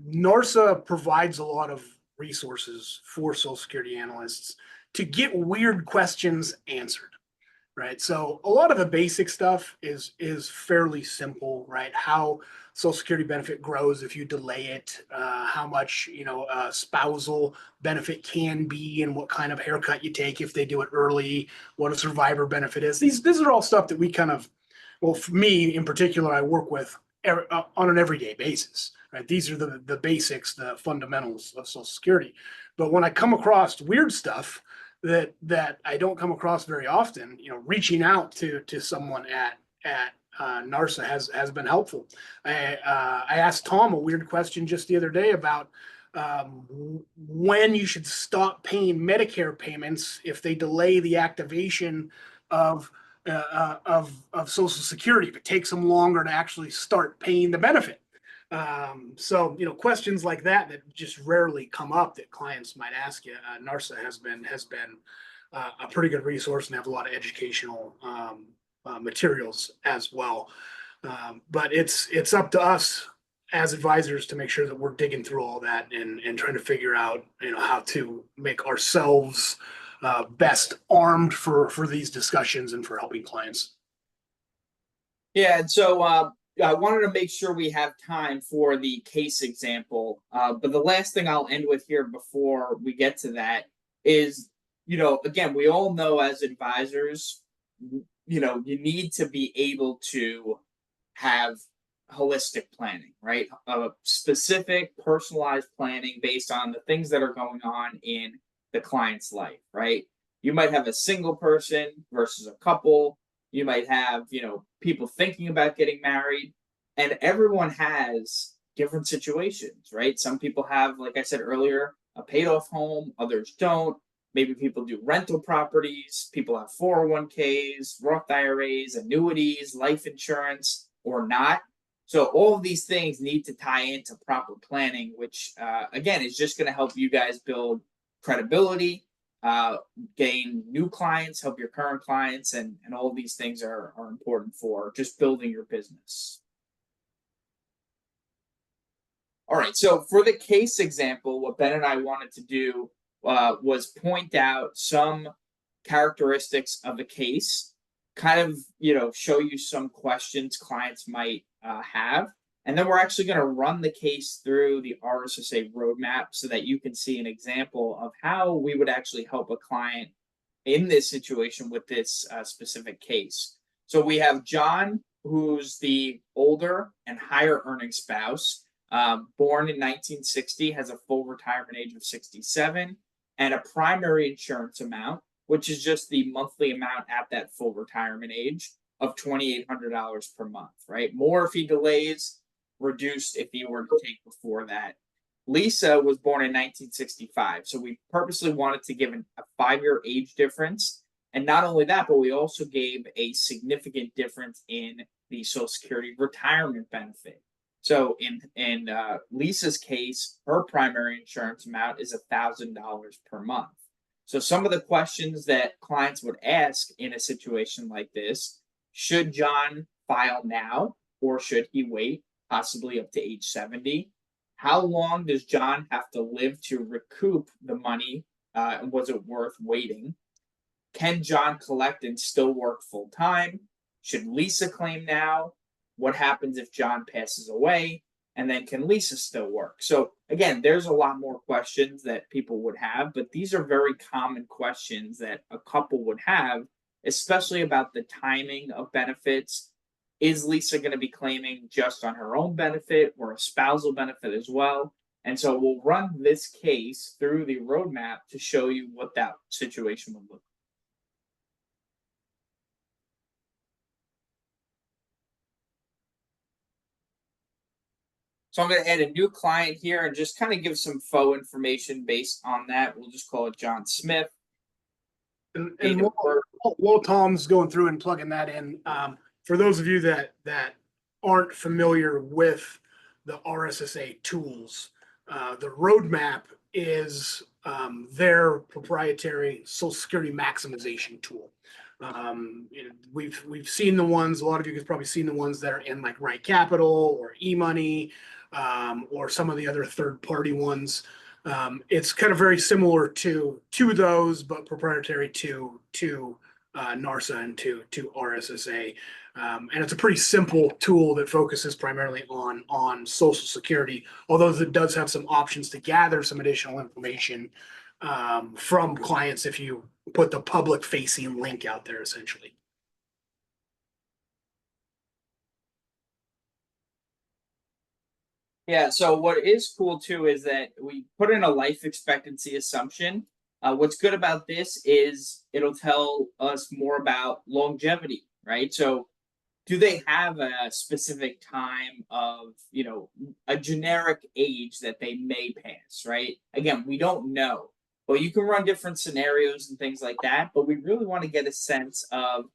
NARSA provides a lot of resources for Social Security analysts to get weird questions answered. Right. So a lot of the basic stuff is fairly simple, right? How Social Security benefit grows if you delay it, how much, spousal benefit can be, and what kind of haircut you take if they do it early, what a survivor benefit is. These are all stuff that we kind of, well, for me in particular, I work with on an everyday basis, right? These are the basics, the fundamentals of Social Security. But when I come across weird stuff, that I don't come across very often, reaching out to someone at NARSA has been helpful. I asked Tom a weird question just the other day about when you should stop paying Medicare payments if they delay the activation of Social Security, if it takes them longer to actually start paying the benefit. So questions like that just rarely come up that clients might ask you. NARSA has been a pretty good resource and have a lot of educational materials as well. But it's up to us as advisors to make sure that we're digging through all that and trying to figure out how to make ourselves best armed for these discussions and for helping clients. Yeah, and so I wanted to make sure we have time for the case example. But the last thing I'll end with here before we get to that is, again, we all know as advisors, you need to be able to have holistic planning, right? Specific, personalized planning based on the things that are going on in the client's life, right? You might have a single person versus a couple. You might have, people thinking about getting married, and everyone has different situations, right? Some people have, like I said earlier, a paid off home, others don't. Maybe people do rental properties, people have 401ks, Roth IRAs, annuities, life insurance, or not. So all of these things need to tie into proper planning, which again is just going to help you guys build credibility, gain new clients, help your current clients, and all of these things are important for just building your business. All right, so for the case example, what Ben and I wanted to do was point out some characteristics of a case, kind of, show you some questions clients might have. And then we're actually going to run the case through the RSSA roadmap so that you can see an example of how we would actually help a client in this situation with this specific case. So we have John, who's the older and higher earning spouse. born in 1960, has a full retirement age of 67, and a primary insurance amount, which is just the monthly amount at that full retirement age of $2,800 per month, right? More if he delays, reduced if he were to take before that. Lisa was born in 1965, so we purposely wanted to give a 5-year age difference. And not only that, but we also gave a significant difference in the Social Security retirement benefit. So in Lisa's case, her primary insurance amount is $1,000 per month. So some of the questions that clients would ask in a situation like this: should John file now, or should he wait possibly up to age 70? How long does John have to live to recoup the money? Was it worth waiting? Can John collect and still work full time? Should Lisa claim now? What happens if John passes away? And then can Lisa still work? So again, there's a lot more questions that people would have, but these are very common questions that a couple would have, especially about the timing of benefits. Is Lisa going to be claiming just on her own benefit or a spousal benefit as well? And so we'll run this case through the roadmap to show you what that situation would look like. So I'm going to add a new client here and just kind of give some faux information based on that. We'll just call it John Smith. And while Tom's going through and plugging that in, for those of you that aren't familiar with the RSSA tools, the roadmap is their proprietary Social Security maximization tool. We've seen the ones, a lot of you have probably seen the ones that are in like Right Capital or eMoney, or some of the other third-party ones. It's kind of very similar to those, but proprietary to NARSA and to RSSA. And it's a pretty simple tool that focuses primarily on Social Security, although it does have some options to gather some additional information from clients if you put the public-facing link out there, essentially. Yeah, so what is cool too is that we put in a life expectancy assumption. What's good about this is it'll tell us more about longevity, right? So do they have a specific time of, a generic age that they may pass, right? Again, we don't know, but you can run different scenarios and things like that. But we really want to get a sense of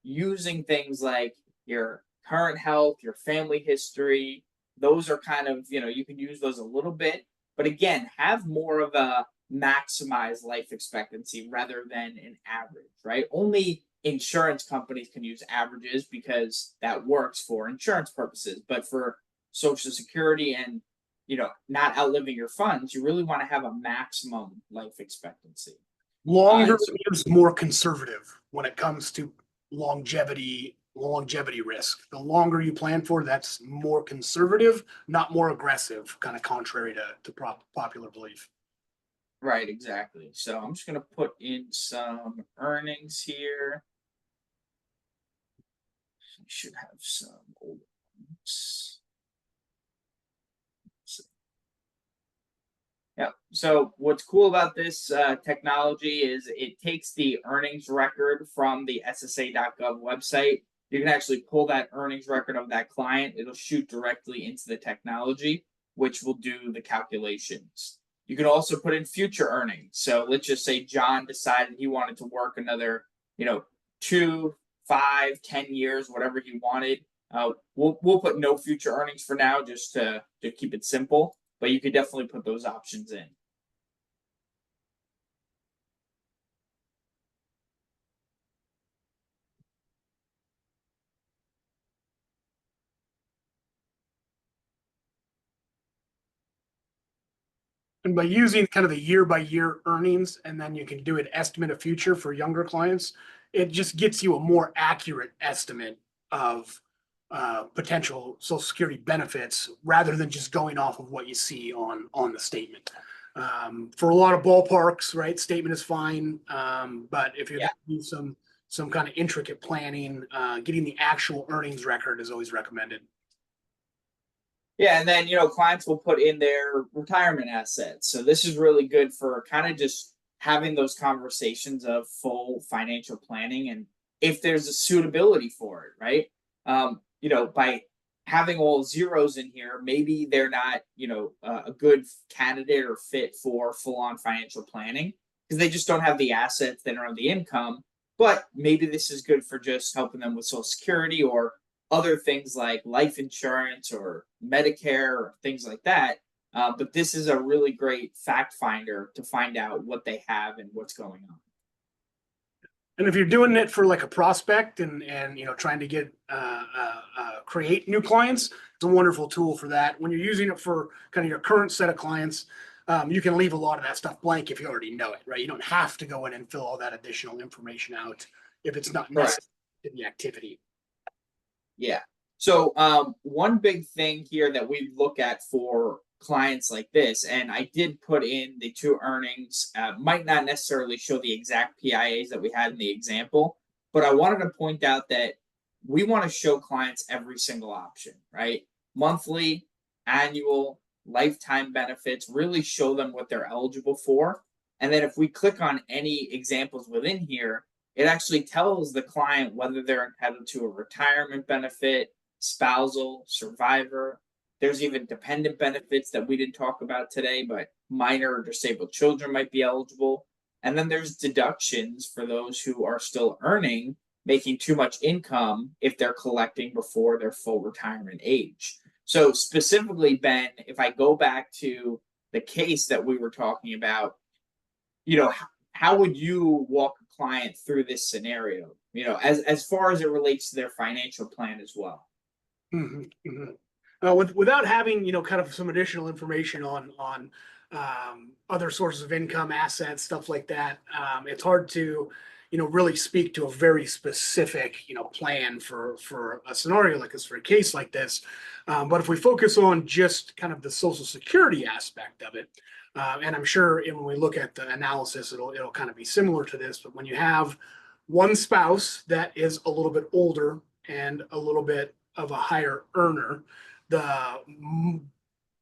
using things like your current health, your family history. Those are kind of, you can use those a little bit, but again, have more of a maximized life expectancy rather than an average, right? Only insurance companies can use averages because that works for insurance purposes, but for Social Security and, not outliving your funds, you really want to have a maximum life expectancy. Longer is more conservative when it comes to longevity risk. The longer you plan for, that's more conservative, not more aggressive, kind of contrary to popular belief. Right, exactly. So I'm just going to put in some earnings here. We should have some old ones. Yeah. So what's cool about this technology is it takes the earnings record from the SSA.gov website. You can actually pull that earnings record of that client. It'll shoot directly into the technology, which will do the calculations. You can also put in future earnings. So let's just say John decided he wanted to work another, 2, 5, 10 years, whatever he wanted. We'll put no future earnings for now, just to keep it simple. But you could definitely put those options in. And by using kind of the year-by-year earnings, and then you can do an estimate of future for younger clients, it just gets you a more accurate estimate of potential Social Security benefits rather than just going off of what you see on the statement. For a lot of ballparks, right, statement is fine, but if you do some kind of intricate planning, getting the actual earnings record is always recommended. Yeah, and then clients will put in their retirement assets. So this is really good for kind of just having those conversations of full financial planning and if there's a suitability for it, right? By having all zeros in here, maybe they're not, a good candidate or fit for full-on financial planning because they just don't have the assets, they don't have the income. But maybe this is good for just helping them with Social Security or other things like life insurance or Medicare or things like that. But this is a really great fact finder to find out what they have and what's going on. And if you're doing it for like a prospect and trying to get create new clients, it's a wonderful tool for that. When you're using it for kind of your current set of clients, you can leave a lot of that stuff blank if you already know it, right? You don't have to go in and fill all that additional information out if it's not necessary in the activity. Yeah. So one big thing here that we look at for clients like this, and I did put in the two earnings, might not necessarily show the exact PIAs that we had in the example, but I wanted to point out that we want to show clients every single option, right? Monthly, annual, lifetime benefits, really show them what they're eligible for. And then if we click on any examples within here, it actually tells the client whether they're entitled to a retirement benefit, spousal, survivor. There's even dependent benefits that we didn't talk about today, but minor or disabled children might be eligible. And then there's deductions for those who are still earning, making too much income if they're collecting before their full retirement age. So specifically, Ben, if I go back to the case that we were talking about, how would you walk a client through this scenario, as far as it relates to their financial plan as well? Mm-hmm, mm-hmm. Without having, kind of some additional information on other sources of income, assets, stuff like that, it's hard to, really speak to a very specific, plan for a scenario like this, for a case like this. But if we focus on just kind of the Social Security aspect of it, and I'm sure when we look at the analysis, it'll kind of be similar to this. But when you have one spouse that is a little bit older and a little bit of a higher earner, the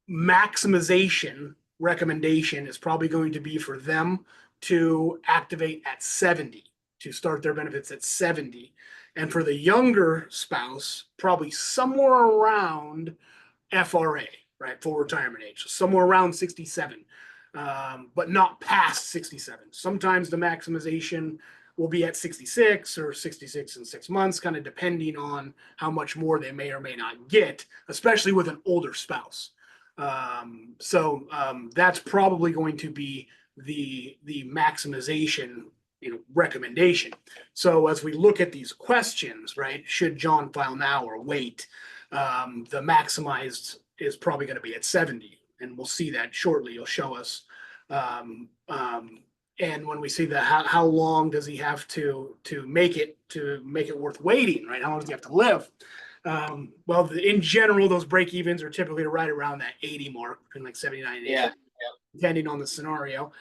maximization recommendation is probably going to be for them to activate at 70, to start their benefits at 70. And for the younger spouse, probably somewhere around FRA, right, full retirement age, so somewhere around 67, but not past 67. Sometimes the maximization will be at 66 or 66 and 6 months, kind of depending on how much more they may or may not get, especially with an older spouse. So that's probably going to be the maximization recommendation. So as we look at these questions, right, should John file now or wait? The maximized is probably going to be at 70, and we'll see that shortly. You'll show us. And when we see the how long does he have to make it worth waiting, right? How long does he have to live? Well, in general, those break evens are typically right around that 80 mark, between like 79 and 80, yeah, depending on the scenario.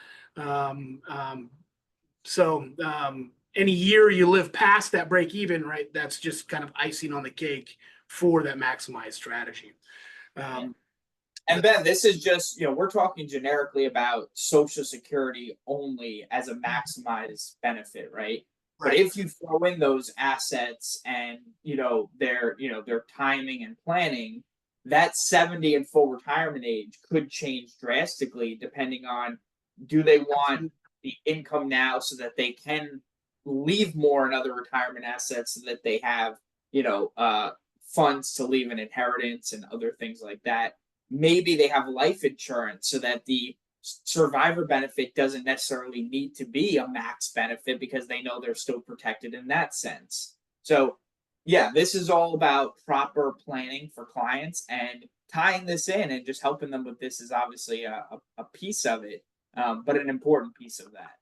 So any year you live past that break even, right, that's just kind of icing on the cake for that maximized strategy. And Ben, this is just, we're talking generically about Social Security only as a maximized benefit, right? But if you throw in those assets and their timing and planning, that 70 and full retirement age could change drastically depending on, do they want the income now so that they can leave more in other retirement assets so that they have funds to leave an inheritance and other things like that. Maybe they have life insurance so that the survivor benefit doesn't necessarily need to be a max benefit because they know they're still protected in that sense. So yeah, this is all about proper planning for clients, and tying this in and just helping them with this is obviously a piece of it, but an important piece of that.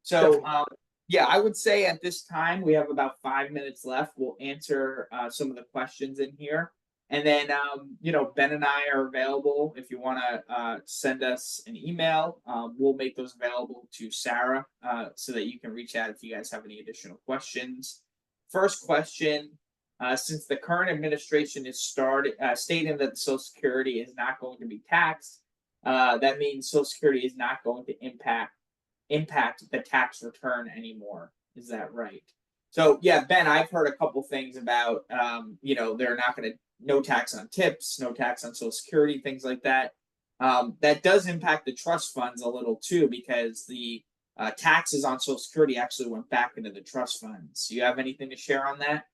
So yeah, I would say at this time we have about 5 minutes left. We'll answer some of the questions in here. And then, Ben and I are available if you want to send us an email. We'll make those available to Sarah so that you can reach out if you guys have any additional questions. First question, since the current administration is stating that Social Security is not going to be taxed, that means Social Security is not going to impact the tax return anymore. Is that right? So yeah, Ben, I've heard a couple things about they're not going to no tax on tips, no tax on Social Security, things like that. That does impact the trust funds a little too, because the taxes on Social Security actually went back into the trust funds. Do you have anything to share on that?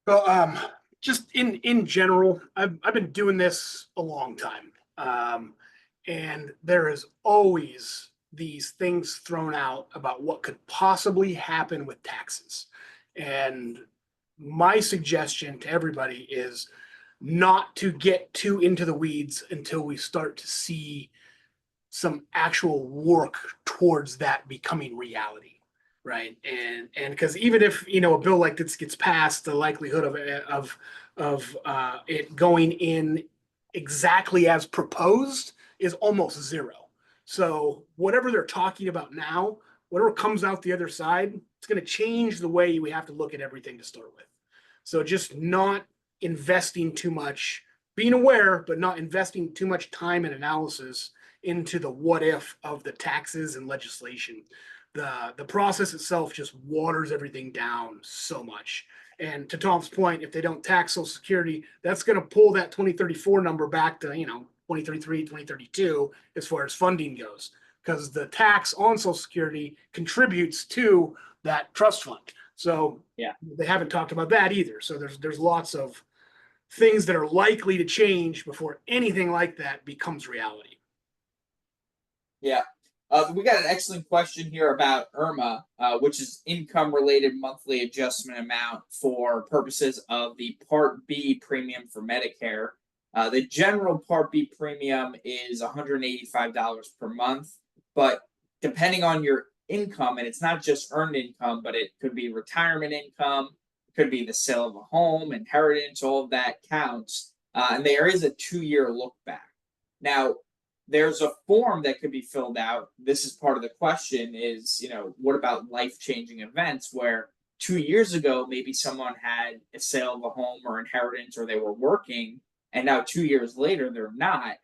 Well, just in general, I've been doing this a long time, and there is always these things thrown out about what could possibly happen with taxes. And my suggestion to everybody is not to get too into the weeds until we start to see some actual work towards that becoming reality. Right. And because even if, a bill like this gets passed, the likelihood of it going in exactly as proposed is almost zero. So whatever they're talking about now, whatever comes out the other side, it's going to change the way we have to look at everything to start with. So just not investing too much, being aware, but not investing too much time and analysis into the what if of the taxes and legislation. The process itself just waters everything down so much. And to Tom's point, if they don't tax Social Security, that's going to pull that 2034 number back to 2033, 2032 as far as funding goes, because the tax on Social Security contributes to that trust fund. So yeah, they haven't talked about that either. So there's lots of things that are likely to change before anything like that becomes reality. Yeah. We got an excellent question here about IRMA, which is income related monthly adjustment amount for purposes of the Part B premium for Medicare. The general Part B premium is $185 per month, but depending on your income, and it's not just earned income, but it could be retirement income, it could be the sale of a home, inheritance, all of that counts. And there is a 2-year look back. Now, there's a form that could be filled out. This is part of the question is, what about life-changing events where 2 years ago, maybe someone had a sale of a home or inheritance, or they were working, and now 2 years later, they're not.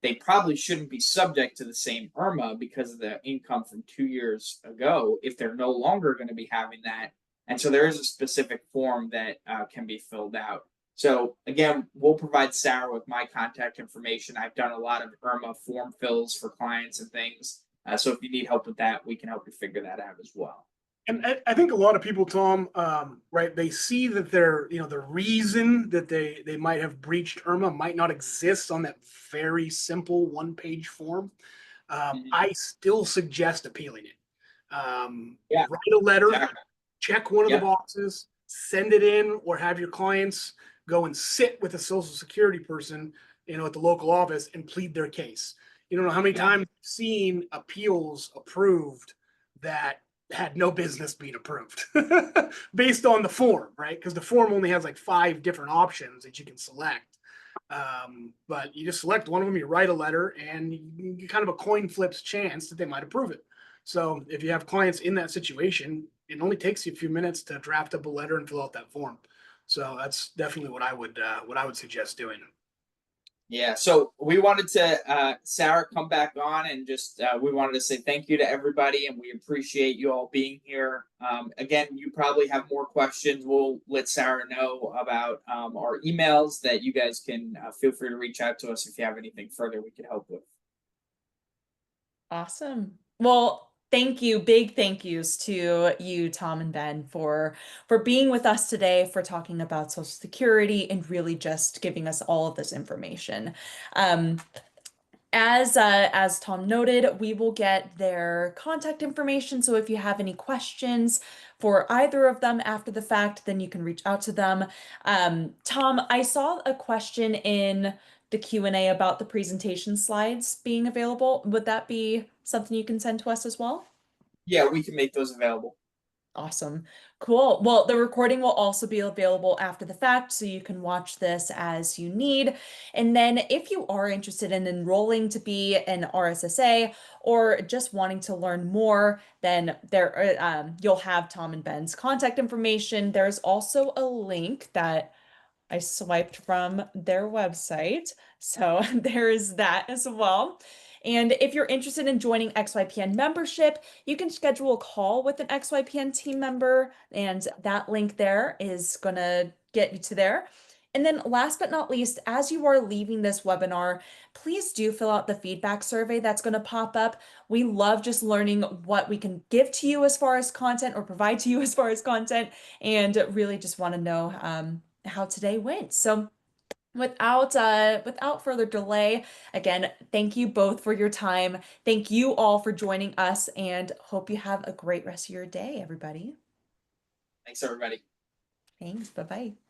They probably shouldn't be subject to the same IRMA because of the income from 2 years ago if they're no longer going to be having that. And so there is a specific form that can be filled out. So again, we'll provide Sarah with my contact information. I've done a lot of IRMA form fills for clients and things. So if you need help with that, we can help you figure that out as well. And I think a lot of people, Tom, right, they see that they're, the reason that they might have breached IRMA might not exist on that very simple one-page form. I still suggest appealing it. Yeah, write a letter, exactly. Check one of the boxes, send it in, or have your clients go and sit with a Social Security person, at the local office and plead their case. You don't know how many times I've seen appeals approved that had no business being approved based on the form, right? Because the form only has like 5 different options that you can select. But you just select one of them, you write a letter, and you kind of a coin flips chance that they might approve it. So if you have clients in that situation, it only takes you a few minutes to draft up a letter and fill out that form. So that's definitely what I would suggest doing. Yeah, so we wanted to, Sarah, come back on and just, we wanted to say thank you to everybody, and we appreciate you all being here. Again, you probably have more questions. We'll let Sarah know about our emails that you guys can feel free to reach out to us if you have anything further we can help with. Awesome. Well, thank you. Big thank yous to you, Tom and Ben, for being with us today, for talking about Social Security and really just giving us all of this information. As Tom noted, we will get their contact information. So if you have any questions for either of them after the fact, then you can reach out to them. Tom, I saw a question in the Q&A about the presentation slides being available. Would that be something you can send to us as well? Yeah, we can make those available. Awesome. Cool. Well, the recording will also be available after the fact, so you can watch this as you need. And then if you are interested in enrolling to be an RSSA or just wanting to learn more, then you'll have Tom and Ben's contact information. There's also a link that I swiped from their website. So there's that as well. And if you're interested in joining XYPN membership, you can schedule a call with an XYPN team member, and that link there is going to get you to there. And then last but not least, as you are leaving this webinar, please do fill out the feedback survey that's going to pop up. We love just learning what we can give to you as far as content or provide to you as far as content, and really just want to know how today went. So without further delay, again, thank you both for your time. Thank you all for joining us, and hope you have a great rest of your day, everybody. Thanks, everybody. Thanks. Bye-bye.